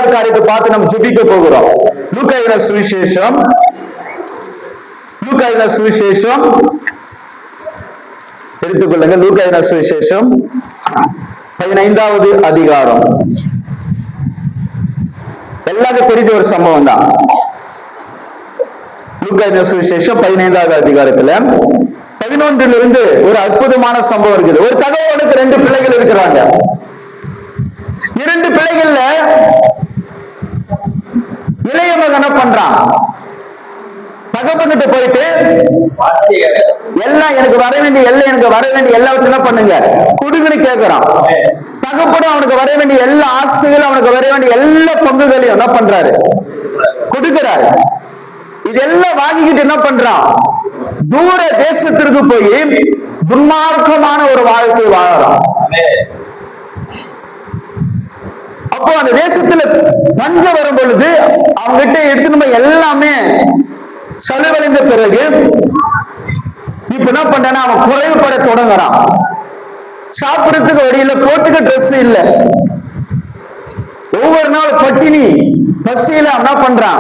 இரண்டாவது காரியத்தை பார்த்து நம்ம ஜெபிக்க போகிறோம். லூக்கா எழுதின சுவிசேஷம் எடுத்துக்கொள்ளுங்க. லூக்கா எழுதின சுவிசேஷம் 15வது அதிகாரம். எல்லாருக்கும் தெரிஞ்ச ஒரு சம்பவம் தான். லூக்கா எழுதின சுவிசேஷம் 15வது அதிகாரத்துல 11 ஒரு அற்புதமான சம்பவம் இருக்குது. ஒரு தகவலுக்கு 2 பிள்ளைகள் இருக்கிறாங்க. 2 பிள்ளைகள்ல இளைய மகன் என்ன பண்றான்? தகப்பன்கிட்ட போயிட்டு எல்லாம் எனக்கு வர வேண்டிய எல்லாத்தையும் என்ன பண்ணுங்க குடுக்குன்னு கேட்கிறான். தகப்பனும் அவனுக்கு வர வேண்டிய எல்லா ஆஸ்திகளும் அவனுக்கு வர வேண்டிய எல்லா பங்குகளையும் என்ன பண்றாரு? கொடுக்கிறாரு. இதெல்லாம் வாங்கிக்கிட்டு என்ன பண்றான்? தூர தேசத்திற்கு போய் துன்மார்க்கமான ஒரு வாழ்க்கை வாழறான். அப்போ அந்த தேசத்துல பஞ்சம் வரும் பொழுது அவங்க கிட்ட எடுத்துன்னு எல்லாமே செலவழிந்த பிறகு இப்ப என்ன பண்றான்? அவன் குறைவுபட தொடங்குறான். சாப்பிடறதுக்கு வழியில, போட்டுக்க ட்ரெஸ் இல்ல, ஒவ்வொரு நாள் பட்டினி பசியில என்ன பண்றான்?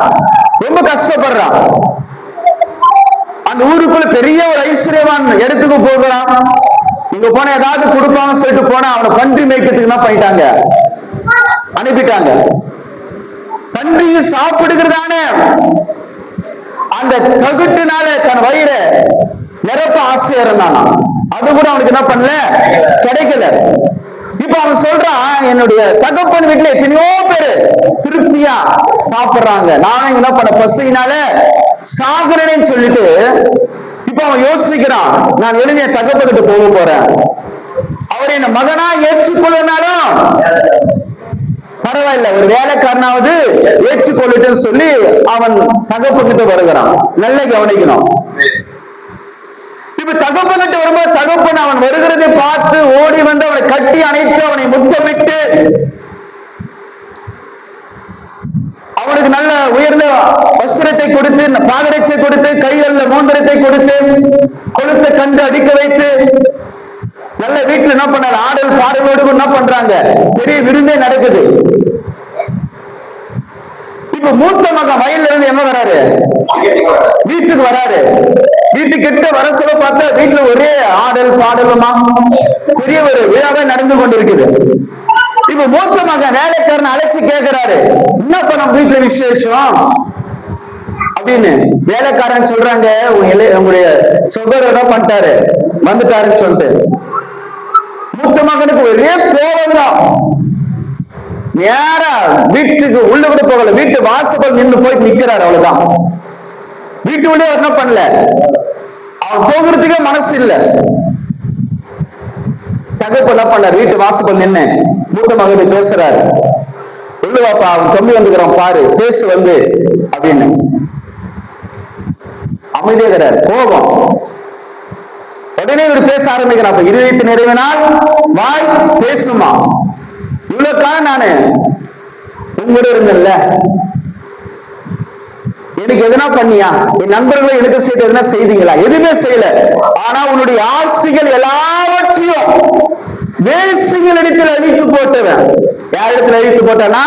ரொம்ப கஷ்டப்படுறான். அந்த ஊருக்குள்ள பெரிய ஒரு ஐஸ்வர்யவான் இடத்துக்கு போகிறான். இங்க போன ஏதாவது கொடுப்பான்னு சொல்லிட்டு போனா அவனை பன்றி மேய்க்கிறதுக்கு என்ன பண்ணிட்டாங்க? அனுப்பிட்டாங்க. பன்றி சாப்பிடுகிறதான அந்த தகுட்டினால தன் வயிறை நிரப்ப ஆசையா இருந்தானா, அது கூட அவனுக்கு என்ன பண்ணல, கிடைக்கல. இப்ப அவன் சொல்றான், என்னுடைய தகப்பன் வீட்டுல எத்தனையோ பேரு திருப்தியா சாப்பிடுறாங்க, நானும் என்ன பண்ண பசியினால சாகுறேன்னு சொல்லிட்டு இப்ப அவன் யோசிக்கிறான், நான் எழுதிய தகப்பனுக்கு போக போறேன், அவர் என்ன மகனா ஏற்றுக்கொள்ளனாலும் பரவாயில்ல, ஒரு வேலைக்காரனாவது ஏற்றுக்கொள்ளட்டுன்னு சொல்லி அவன் தகப்பன்கிட்ட வருகிறான். நல்ல கவனிக்கணும். இப்ப தகப்பன்கிட்ட வரும்போது தகப்பன் அவன் வருகிறதை பார்த்து ஓடி வந்து அவனை கட்டி அணைத்து அவனை முத்தமிட்டு அவனுக்கு நல்ல உயர்ந்த வஸ்திரத்தை கொடுத்து, பாதரட்சை கொடுத்து, கைகளில் மோந்திரத்தை கொடுத்து, கொழுத்த கண்டு அடிக்க வைத்து நல்ல வீட்டுல என்ன பண்ணாரு? ஆடல் பாடலோடு என்ன பண்றாங்க? பெரிய விருந்தே நடக்குது. இப்ப மூத்த மகன் வயல்ல இருந்து என்ன வராரு? வீட்டுக்கு வராரு. வீட்டுக்கிட்ட வர சொல்ல பார்த்தா வீட்டுல ஒரே ஆடல் பாடலுமா பெரிய ஒரு விழாவே நடந்து கொண்டிருக்குது. இப்ப மூத்த மகன் வேலைக்காரன் அழைச்சு கேட்கிறாரு, என்னப்பா நம்ம வீட்டுல விசேஷம் அப்படின்னு. வேலைக்காரன் சொல்றாங்க, உங்களுடைய சுகர் என்ன பண்ணிட்டாரு, வந்துட்டாருன்னு சொல்லிட்டு. மூத்த மகனுக்கு ஒரே கோபம் தான். நேரா வீட்டுக்கு உள்ள கூட போகல, வீட்டு வாசல் நின்று போயிட்டு நிக்கிறாரு. அவ்வளவுதான். வீட்டு உள்ளே என்ன பண்ணல, அவன் போகிறதுக்கே மனசு இல்ல. தகப்பன் என்ன பண்ணார்? வீட்டு வாசல் நின்று மூத்த மகனுக்கு பேசுறாரு, உள்ளவாப்பா அவன் தம்பி வந்துக்கிறான் பாரு, பேசு வந்து அப்படின்னு. அமைதியாகிறார். கோபம். உடனே இவர் பேச ஆரம்பிக்கிறான். இருதயத்து நிறைவினால் வாய் பேசுமா. இவ்வளவு காலம் நானு உங்களோட இருந்தேன்ல, எனக்கு எதனா பண்ணியா? என் நண்பர்கள் எனக்கு செய்து எதனா செய்தீங்களா? எதுவுமே செய்யல. ஆனா உன்னுடைய ஆசைகள் எல்லாவற்றையும் வேசிகள் இடத்தில் அழித்து போட்டவன். யார் இடத்துல அழித்து போட்டானா?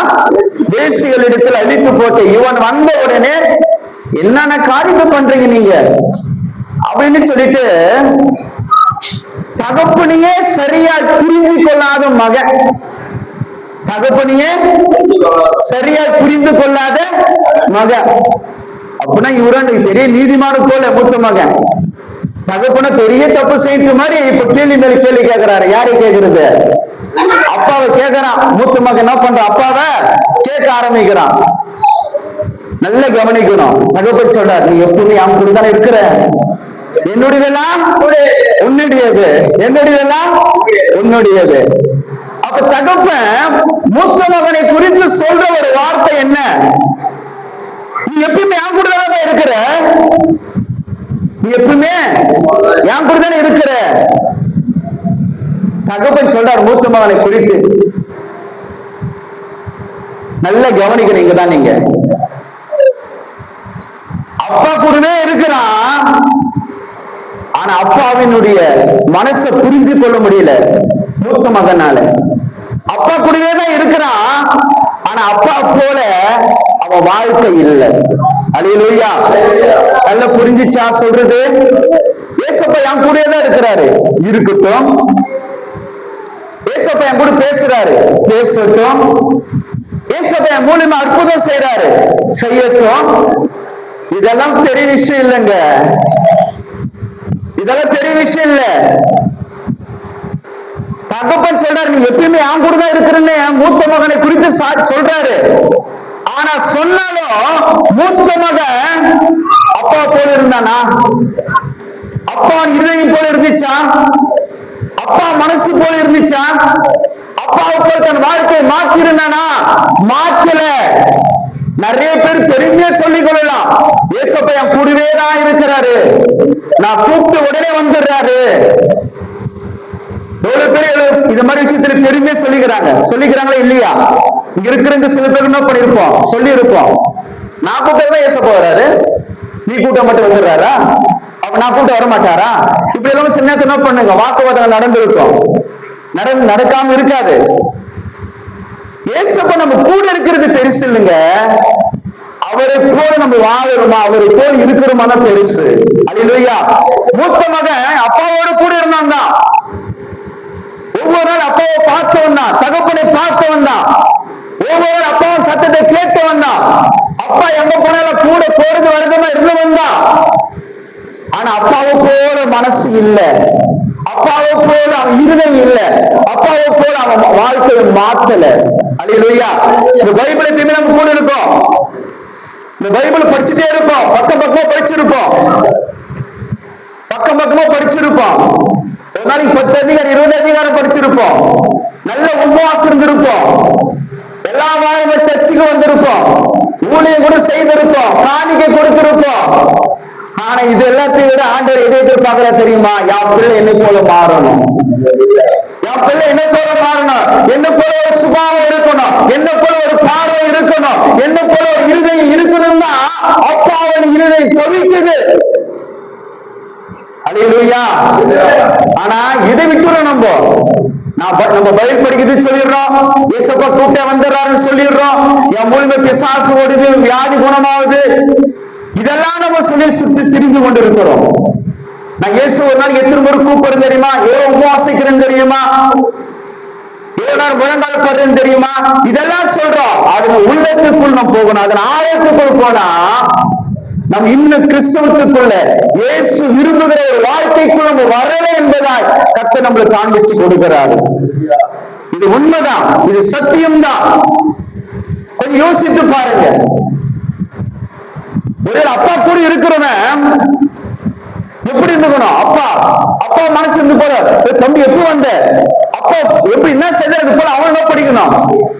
வேசிகள் இடத்தில் அழித்து போட்ட இவன் வந்த உடனே என்னென்ன காரியத்தை பண்றீங்க நீங்க அப்படின்னு சொல்லிட்டு தகப்பனையே சரியா புரிஞ்சு கொள்ளாத மகன், தகப்பனையே சரியா புரிந்து கொள்ளாத மகன். அப்படின்னா இவரான் பெரிய நீதிமான போல மூத்த மகன் தகப்பன பெரிய தப்பு செய்த மாதிரி இப்ப கேள்வி மேல கேள்வி கேட்கிறாரு. யாரை கேட்கறது? அப்பாவை கேட்கிறான். மூத்த மகன் என்ன பண்ற? அப்பாவை கேட்க ஆரம்பிக்கிறான். நல்ல கவனிக்கணும். தகப்பன் சொல்றார், நீ எப்பவுமே அவன் கூட தானே இருக்கிற, என்னுடையதெல்லாம் உன்னுடையது, என்னுடையதெல்லாம் உன்னுடையது. அப்ப தகப்பன் மூத்த மகனை குறித்து சொல்ற ஒரு வார்த்தை என்ன? நீ எப்பவுமே என் கூட தானே இருக்கிற, நீ எப்பவுமே என் கூட தானே இருக்கிற. தகப்பன் சொல்றார் மூத்த மகனை குறித்து. நல்ல கவனிக்கணும். இங்கதான் நீங்க அப்பா கூடவே இருக்கிறான். ஆனா அப்பாவினுடைய மனசை புரிந்து கொள்ள முடியல மூத்த மகனால. அப்பா கூடவே தான் இருக்கிறான். ஆனா ஆனா அப்பா போல அவன் வாழ்க்கை இல்லை. அல்லேலூயா. நல்லா புரிஞ்சுச்சா சொல்றது? ஏசப்பா என் கூடயே தான் இருக்கிறாரு, இருக்கட்டும். ஏசப்பா என் கூட பேசுறாரு, பேசட்டும். ஏசப்பா என் மூலியமா அற்புதம் செய்யறாரு, செய்யட்டும். இதெல்லாம் பெரிய விஷயம் இல்லைங்க, இதெல்லாம் பெரிய விஷயம் இல்ல. தகப்பன் சொல்றாரு, நீ எப்பயுமே என் கூட தான் இருக்கிறன்னு மூத்த மகனை குறித்து சொல்றாரு. ஆனா சொன்னாலும் மூத்த மகன் அப்பா போல இருந்தானா? அப்பா இருதயம் போல இருந்துச்சா? அப்பா மனசு போல இருந்துச்சா? அப்பாவுக்கு தன் வாழ்க்கையை மாற்றி இருந்தானா? மாற்றல. நிறைய பேர் பெருமையா சொல்லிக் கொள்ளலாம், ஏசப்பா என் கூடவே தான் இருக்கிறாரு, நான் கூப்பிட்டு உடனே வந்துடுறாரு. எவ்வளவு பேர் இது மாதிரி விஷயத்துல பெருமையா சொல்லிக்கிறாங்களா இல்லையா? இங்க இருக்கிறவங்க சில பேர் என்ன பண்ணிருப்போம், சொல்லி இருப்போம், நான் கூப்பிட்டு ஏசப்பா வராரு, நீ கூட்ட மட்டும் வந்துடுறாரா? அப்ப நான் கூப்பிட்டு வர மாட்டாரா? இப்படி எல்லாம் சில நேரத்தை என்ன பண்ணுங்க, வாக்குவாதம் நடந்திருக்கும், நடக்காம இருக்காது. ஏசப்பா நம்ம கூட இருக்கிறது பெருசு இல்லைங்க, அவரை போல நம்ம வாழணுமா, அவரை போல இருக்கிறோமா பெருசு. அல்லேலூயா. மூத்த மகன் அப்பாவோட கூட இருந்தான் தான், ஒவ்வொரு நாள் அப்பாவை பார்த்தவன் தான், தகப்பனை பார்த்தவன் தான், ஒவ்வொரு நாள் அப்பாவை சத்தத்தை கேட்டவன் தான், அப்பா எங்க போனாலும் கூட போறது வருதமா இருந்தவன் தான். ஆனா அப்பாவை போல மனசு இல்ல, அப்பாவை போல அவன் இருதயம் இல்ல, அப்பாவை போல அவன் வாழ்க்கையை மாத்தல. அல்லேலூயா. இந்த பைபிளை எப்பயுமே நம்ம கூட இருக்கோம், இந்த பைபிள் படிச்சுட்டே இருப்போம், பக்கம் பக்கமா படிச்சிருப்போம், பக்கம் பக்கமா படிச்சிருப்போம். ஒரு நாளைக்கு 10 அதிகாரம் 20 அதிகாரம் படிச்சிருப்போம், நல்ல உபவாசம் இருந்திருப்போம், எல்லா வாரமும் சர்ச்சுக்கு வந்திருப்போம், ஊழியம் கூட செய்திருப்போம், காணிக்கை கொடுத்திருப்போம். ஆனா இது எல்லாத்தையும் விட ஆண்டவர் எதை எதிர்பார்க்கிறா தெரியுமா? என் பிள்ளை என்னை போல மாறணும், என் பிள்ளை என்னை போல மாறணும், என்ன போல ஒரு சுபாவம் இருக்கணும், என்ன போல ஒரு பார்வை இருக்கணும், என்ன போல ஒரு இருதயம் இருக்கணும்னா அப்பா அவன் இருதயம் கொதிக்குது. அல்லேலூயா. ஆனா இதை விட்டுறோம் நம்ம பைபிள் படிக்கிறது சொல்லிடுறோம், ஏசப்பா கூப்பிட்ட வந்துடுறாருன்னு சொல்லிடுறோம், என் மூலியமா பிசாசு ஓடுது, வியாதி குணமாகுது, இதெல்லாம் நம்ம சொல்லி சுற்றி திரிந்து கொண்டு இருக்கிறோம். நான் இயேசு ஒரு நாள் எத்தனை முறை கூப்பிடுறேன் தெரியுமா? எவ்வளவு உபவாசிக்கிறேன் தெரியுமா? எவ்வளவு நாள் முழங்கால் படுறேன்னு தெரியுமா? இதெல்லாம் சொல்றோம். அது உள்ளத்துக்குள் நம்ம போகணும், அதன் ஆழத்துக்குள் போனா நம்ம இன்னும் கிறிஸ்தவத்துக்குள்ள இயேசு விரும்புகிற ஒரு வாழ்க்கைக்குள் நம்ம வரவே என்பதால் கர்த்தர் நம்மளுக்கு காண்பிச்சு கொடுக்கிறாரு. இது உண்மைதான், இது சத்தியம்தான். கொஞ்சம் யோசித்து பாருங்க. ஒரு அப்பா கூட இருக்கிறவன் எப்படி இருந்துக்கணும்? அப்பா மனசு இருந்து போற தம்பி எப்ப வந்த, அப்பா எப்படி என்ன செய்யறது போல அவன் என்ன படிக்கணும்,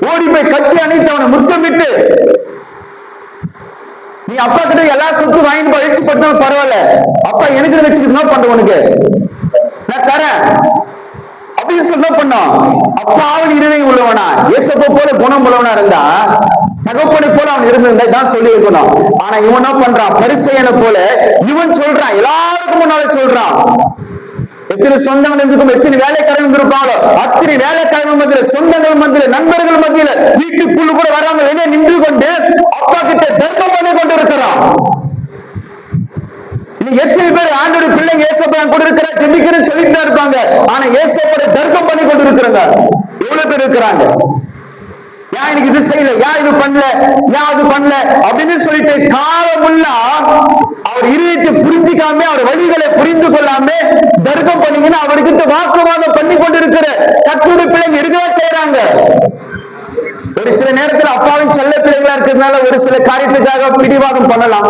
ஓடி போய் கட்டி அணைத்து அவனை முத்தமிட்டு, நீ அப்பா கிட்ட எல்லா சொத்து வாங்கி வச்சு பட்டாலும் பரவாயில்ல, அப்பா எனக்கு வச்சுட்டு என்ன பண்ற, உனக்கு நான் தரேன் அப்படின்னு சொல்ல பண்ணோம். அப்பா அவன் இருதயம் உள்ளவனா, ஏசப்பா போல குணம் உள்ளவனா இருந்தா, தகப்பனை போல அவன் இருந்திருந்தா சொல்லி இருக்கணும். ஆனா இவன் என்ன பண்றான், பரிசேயனை போல இவன் சொல்றான், எல்லாருக்கும் முன்னால சொல்றான். எத்தனை சொந்தங்கள் இருந்திருக்கும், எத்தனை வேலைக்காரங்க இருப்பாங்களோ அத்தனை வேலைக்காரங்க மத்தியில, சொந்தங்கள் மத்தியில, நண்பர்கள் மத்தியில, வீட்டுக்குள்ள கூட வராம வெளியே நின்று கொண்டு அப்பா கிட்ட தர்க்கம் பண்ணி கொண்டு இருக்கிறான். எத்தனை பேர் ஆண்டோட பிள்ளைங்க ஏசப்பா கூட இருக்கிற ஜெபிக்கிறேன்னு சொல்லிட்டு இருப்பாங்க, ஆனா ஏசப்பா தர்க்கம் பண்ணி கொண்டு இருக்கிறாங்க. எவ்வளவு பேர் இருக்கிறாங்க, ஏன் எனக்கு இது செய்யல, ஏன் இது பண்ணல, ஏன் அது பண்ணல அப்படின்னு சொல்லிட்டு காலமுள்ளா அவர் இருதயத்தை புரிஞ்சிக்காம, அவர் வழிகளை புரிந்து கொள்ளாம தர்க்கம் பண்ணீங்கன்னா அவர்கிட்ட வாக்குவாதம் பண்ணி கொண்டு இருக்கிற கர்த்தருடைய பிள்ளைங்க இருக்கதான் செய்யறாங்க. ஒரு சில நேரத்தில் அப்பாவின் செல்ல பிள்ளைகளா இருக்கிறதுனால ஒரு சில காரியத்துக்காக பிடிவாதம் பண்ணலாம்,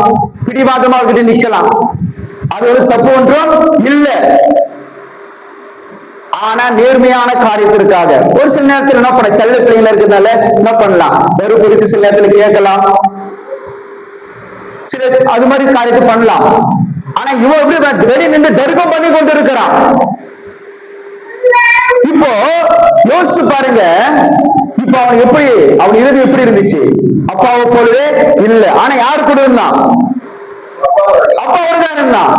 பிடிவாதமா அவர்கிட்ட நிக்கலாம், அது ஒரு தப்பு ஒன்றும் இல்ல. ஆனா நேர்மையான காரியத்திற்காக ஒரு சில நேரத்தில் என்ன பண்ண, செல்ல பிள்ளைங்களா இருக்கிறதுனால என்ன பண்ணலாம், ஒரு குறித்து சில நேரத்தில் கேட்கலாம், சில அது மாதிரி காரியத்தை பண்ணலாம். ஆனா இவன் எப்படி வெளியே நின்று தர்க்கம் பண்ணி கொண்டு இருக்கிறான். இப்போ யோசிச்சு பாருங்க, இப்ப அவன் எப்படி, அவன் இருதயம் எப்படி இருந்துச்சு? அப்பாவை போலவே இல்ல. ஆனா யாரு கூட இருந்தான்? அப்பாவோட தான் இருந்தான்.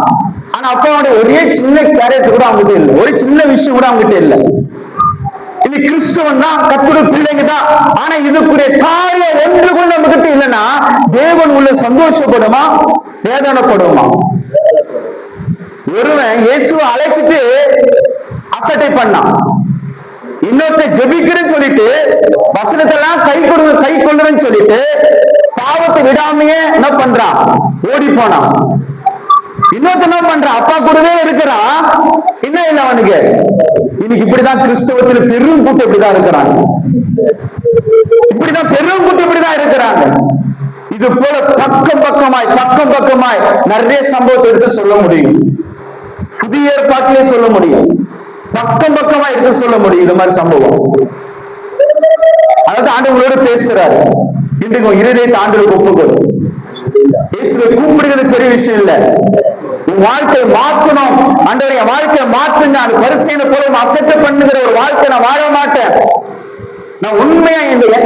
ஆனா அப்பாவோட ஒரே சின்ன கேரக்டர் கூட அவங்ககிட்ட இல்லை, ஒரு சின்ன விஷயம் கூட அவங்ககிட்ட இல்லை. இது கிறிஸ்துவன் தான், கர்த்தருடைய பிள்ளைங்க தான், ஆனா இதுக்குரிய காரியம் கிட்ட இல்லைன்னா தேவன் உள்ள சந்தோஷப்படுமா வேதனைப்படுமா? ஒருவன் இயேசுவை அழைச்சிட்டு அசட்டை பண்ணான், இன்னொருத்த ஜெபிக்கிறேன்னு சொல்லிட்டு வசனத்தெல்லாம் கை கொள்ளுறேன்னு சொல்லிட்டு பாவத்தை விடாமையே என்ன பண்றான், ஓடி போனான். இன்னொருத்த என்ன பண்றான், அப்பா கூடவே இருக்கிறான், என்ன இல்லை அவனுக்கு. இன்னைக்கு இப்படிதான் கிறிஸ்தவத்தில் பெரும் கூட்டம் இப்படிதான் இருக்கிறாங்க, இப்படிதான் பெரும் கூட்டம் இப்படிதான் இருக்கிறாங்க. இது போல பக்கம் பக்கமாய் நிறைய சம்பவத்தை எடுத்து சொல்ல முடியும். புதிய ஏற்பாட்டிலே சொல்ல முடியும், பக்கமா எடுத்து சொல்ல முடியும் இது மாதிரி சம்பவம். அதாவது ஆண்டவங்களோட பேசுறாரு, இன்றைக்கு இருதயத்தை ஆண்டவருக்கு ஒப்புக்கொள். இயேசுவை கூப்பிடுறது பெரிய விஷயம் இல்ல, உன் வாழ்க்கையை மாற்றணும். ஆண்டவருடைய வாழ்க்கையை மாற்றுங்க. அது பரிசீலனை போல அசட்டை பண்ணுகிற ஒரு வாழ்க்கை நான் வாழ மாட்டேன். நான் உண்மையா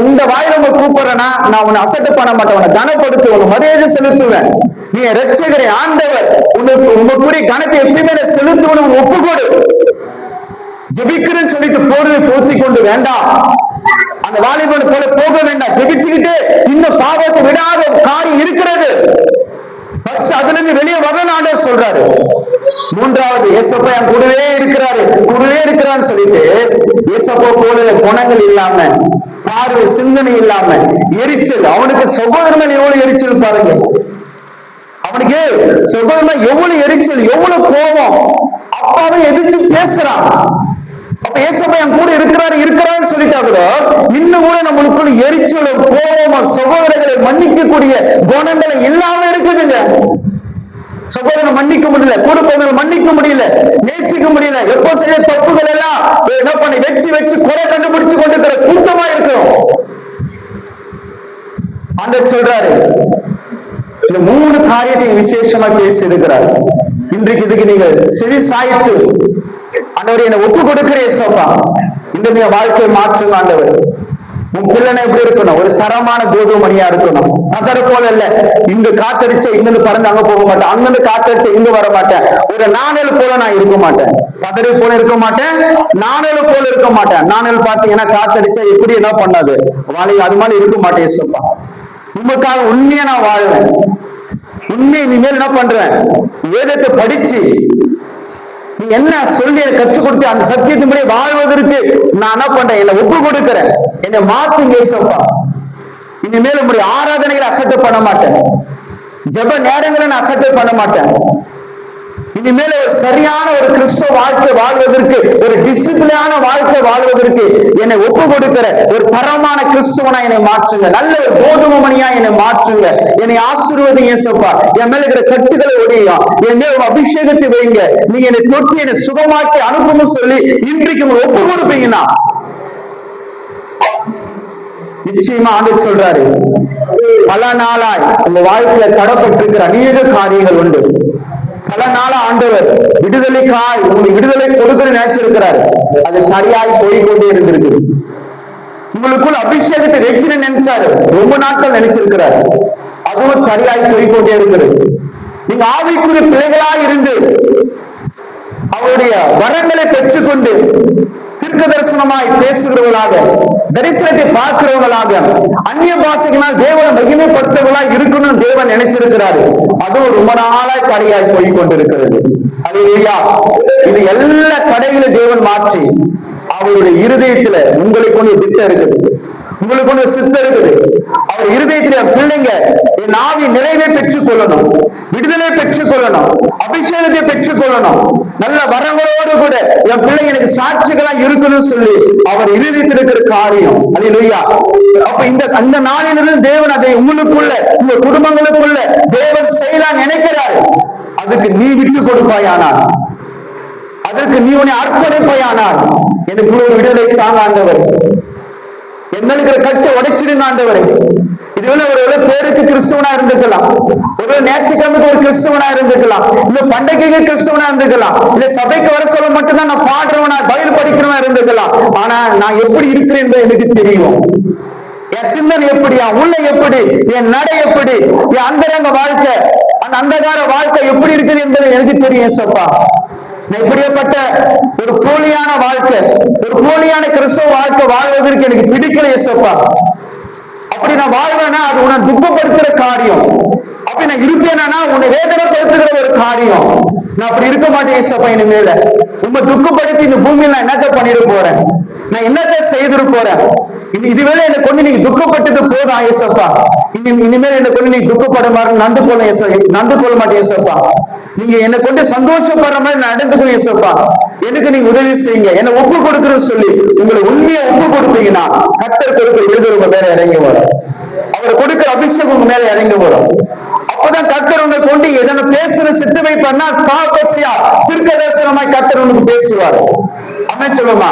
இந்த வாயில உங்க கூப்பிடுறேன்னா நான் உன்னை அசட்டை பண்ண மாட்டேன், உன்னை கனப்படுத்து, உன்னை மரியாதை செலுத்துவேன். நீ ரட்சகரே ஆண்டவர், உங்களுக்குரிய கணத்தை எப்பயுமே செலுத்துவனும் ஒப்புக்கொடு. ஜெபிக்கிறேன்னு சொல்லிட்டு போர்வை போர்த்தி கொண்டு வேண்டாம், அந்த வாலிபன் போல போக வேண்டாம். ஜெபிச்சுக்கிட்டு இன்னும் பாவத்தை விடாத காரியம் இருக்கிறது. அதுல இருந்து வெளியே வரணும் ஆண்டவர் சொல்றாரு. மூன்றாவது, ஏசப்பா என் கூடவே இருக்கிறான்னு சொல்லிட்டு ஏசப்பா போல குணங்கள் இல்லாம, பார்வை சிந்தனை இல்லாம, எரிச்சல். அவனுக்கு சகோதரன் எவ்வளவு எரிச்சல் பாருங்க, அவனுக்கு சகோதரன் எவ்வளவு எரிச்சல், எவ்வளவு கோபம். அப்பாவை எதிர்த்து பேசுறான். அப்ப ஏசப்பா என் கூட இருக்கிறான்னு சொல்லிட்டா கூட இன்னும் கூட நம்மளுக்குள்ள எரிச்சலும் கோபமும் சகோதரர்களை மன்னிக்கக்கூடிய குணங்களை இல்லாம இருக்குதுங்க. சகோதரனை மன்னிக்க முடியல, குடும்பங்களை மன்னிக்க முடியல, நேசிக்க முடியல. எப்போ செய்ய தப்புகள் எல்லாம் என்ன பண்ணி வச்சு குறை கண்டுபிடிச்சு கொண்டிருக்கிற கூட்டமா இருக்கும். ஆண்டவர் சொல்றாரு, இந்த 3 காரியத்தை விசேஷமா பேசி இருக்கிறார். இன்றைக்கு இதுக்கு நீங்க செவி சாய்த்து ஆண்டவர் என்னை ஒப்பு கொடுக்கிற ஏசப்பா, இந்த வாழ்க்கையை மாற்றுங்க ஆண்டவர். உன் பிள்ளை எப்படி இருக்கணும், ஒரு தரமான கோதுமணியா இருக்கணும். அதர போல இல்ல, இங்க காத்தடிச்ச இங்கிருந்து பறந்து அங்க போக மாட்டேன், அங்கிருந்து காத்தடிச்ச இங்க வர மாட்டேன். ஒரு நாணல் போல நான் இருக்க மாட்டேன், பதறி போல இருக்க மாட்டேன், நாணல் போல இருக்க மாட்டேன். நாணல் பாத்தீங்கன்னா காத்தடிச்சா எப்படி என்ன பண்ணாது வாழை, அது மாதிரி இருக்க மாட்டேன் ஏசப்பா. உங்களுக்காக உண்மையா நான் வாழ்வேன். உண்மையை இனிமேல் என்ன பண்றேன், வேதத்தை படிச்சு நீ என்ன சொல்லி எனக்கு கற்றுக் கொடுத்து அந்த சத்தியத்தின்படி வாழ்வதற்கு நான் என்ன பண்றேன், என்னை ஒப்பு கொடுக்கிறேன். என்னை மாத்துங்க ஏசப்பா. இனிமேல் உங்களுடைய ஆராதனைகளை அசட்டை பண்ண மாட்டேன், ஜெப நேரங்களை நான் அசட்டை பண்ண மாட்டேன். இனிமேல் ஒரு சரியான ஒரு கிறிஸ்துவ வாழ்க்கை வாழ்வதற்கு, ஒரு டிசிப்ளினான வாழ்க்கை வாழ்வதற்கு என்னை ஒப்பு கொடுக்கிற ஒரு தரமான கிறிஸ்துவனா என்னை மாற்றுங்க. நல்ல ஒரு கோதுமை மணியா என்னை மாற்றுங்க. என்னை ஆசீர்வதிங்க இயேசுப்பா. என் மேல இருக்கிற கட்டுகளை ஒடியும், என் மேல ஒரு அபிஷேகத்தை வைங்க. நீங்க என்னை தொட்டு என்னை சுகமாக்கி அனுப்பணும் சொல்லி இன்றைக்கு ஒப்பு கொடுப்பீங்கன்னா நிச்சயமா ஆண்டவர் சொல்றாரு, பல நாளாய் உங்க வாழ்க்கையில தடப்பட்டிருக்கிற அநேக காரியங்கள் உண்டு. பல நாளா ஆண்டவர் விடுதலைக்காய் உங்களுக்கு விடுதலை கொடுக்கிற நினைச்சிருக்கிறார். அது தடையாய் போய்கொண்டே இருந்திருக்கு. உங்களுக்குள்ள அபிஷேகத்தை வைக்கிறேன்னு நினைச்சாரு, ரொம்ப நாட்கள் நினைச்சிருக்கிறார். அதுவும் தடையாய் போய்கொண்டே இருக்கிறது. நீங்க ஆவிக்குரிய பிள்ளைகளாய் இருந்து அவருடைய வரங்களை பெற்றுக்கொண்டு தீர்க்க தரிசனமாய் பேசுகிறவர்களாக, தரிசனத்தை பார்க்கிறவர்களாக, அந்நிய பாஷைகளால் தேவனை மகிமைப்படுத்தவர்களாக இருக்கணும் தேவன் நினைச்சிருக்கிறாரு. அதுவும் ரொம்ப நாளாய் தடையாய் போய் கொண்டிருக்கிறது. அல்லேலூயா. இது எல்லா தடைகளும் தேவன் மாற்றி அவருடைய இருதயத்துல உங்களுக்கு ஒன்று திட்டம் இருக்குது, உங்களுக்கு ஒன்று சித்தம் இருக்குது. அவர் இருதயத்துல பிள்ளைங்க என் ஆவி நிறைவை பெற்றுக் கொள்ளணும், விடுதலை பெற்றுக் கொள்ளணும், அபிஷேகத்தை பெற்றுக் கொள்ளணும், நல்ல வரங்களோடு கூட என் பிள்ளைங்க எனக்கு சாட்சிகளா இருக்கணும்னு சொல்லி அவர் இருதயத்தில் இருக்கிற காரியம். அல்லேலூயா. அப்ப அந்த நாளிலிருந்து தேவன் அதை உங்களுக்குள்ள, உங்க குடும்பங்களுக்குள்ள தேவன் செய்யலாம் நினைக்கிறாரு. அதுக்கு நீ விட்டு கொடுப்பாயானால், அதற்கு நீ உன்னை அர்ப்பணிப்பாயானால், எனக்கு ஒரு விடுதலை தாங்க ஆண்டவர். என்ன இருக்கிற கட்டை உடைச்சிடுங்க ஆண்டவரே. இதுல ஒரு பேருக்கு கிறிஸ்துவனா இருந்துக்கலாம், ஒரு ஞாயிற்றுக்கிழமைக்கு ஒரு கிறிஸ்துவனா இருந்துக்கலாம், இல்ல பண்டிகைக்கு கிறிஸ்துவனா இருந்துக்கலாம், இல்ல சபைக்கு வர சொல்ல மட்டும்தான் நான் பாடுறவனா பைபிள் படிக்கிறவனா இருந்துக்கலாம். ஆனா நான் எப்படி இருக்கிறேன் எனக்கு தெரியும். என் சிந்தனை எப்படியா, உள்ள எப்படி, என் நடை எப்படி, என் அந்தரங்க வாழ்க்கை, அந்த அந்தகார வாழ்க்கை எப்படி இருக்குது என்பது எனக்கு தெரியும் சப்பா. இப்படிப்பட்ட ஒரு போலியான வாழ்க்கை, ஒரு போலியான கிறிஸ்தவ வாழ்க்கை வாழ்வதற்கு எனக்கு பிடிக்கல ஏசப்பா. அப்ப அப்படி நான் வாழ்வேனா அது உன்னை துக்கப்படுத்துற காரியம். அப்படி நான் இருப்பேனா உன்னை வேதனைப்படுத்துகிற ஒரு காரியம். நான் அப்படி இருக்க மாட்டேன் ஏசப்பா. இனிமேல உங்க துக்கப்படுத்தி இந்த பூமியில் நான் என்னத்த பண்ணிட போறேன், நான் என்னத்த செய்திட போறேன். இதுவேளை என்னை கொண்டு நீங்க துக்கப்பட்டது போதும் ஏசப்பா. இனிமேல் என்னை கொண்டு நீங்க துக்கப்பட மாதிரி நந்து கொள்ள மாட்டேன் ஏசப்பா. நீங்க என்னை கொண்டு சந்தோஷப்படுற மாதிரி நடந்துக்கணும் ஏசப்பா. எனக்கு நீங்க உதவி செய்யுங்க, என்னை ஒப்பு கொடுக்குறேன்னு சொல்லி உங்களை உண்மையை ஒப்பு கொடுத்தீங்கன்னா கர்த்தர் கொடுக்கிற விடுதலை உங்க மேல இறங்கி வரும். அவர் கொடுக்கிற அபிஷேகம் உங்க மேல இறங்கி வரும். அப்பதான் கர்த்தர் உங்களை கொண்டு எதனை பேசுற சித்து வைப்பார்னா தீர்க்க தரிசனமாய் கர்த்தர் உனக்கு பேசுவார். அமே சொல்லுமா?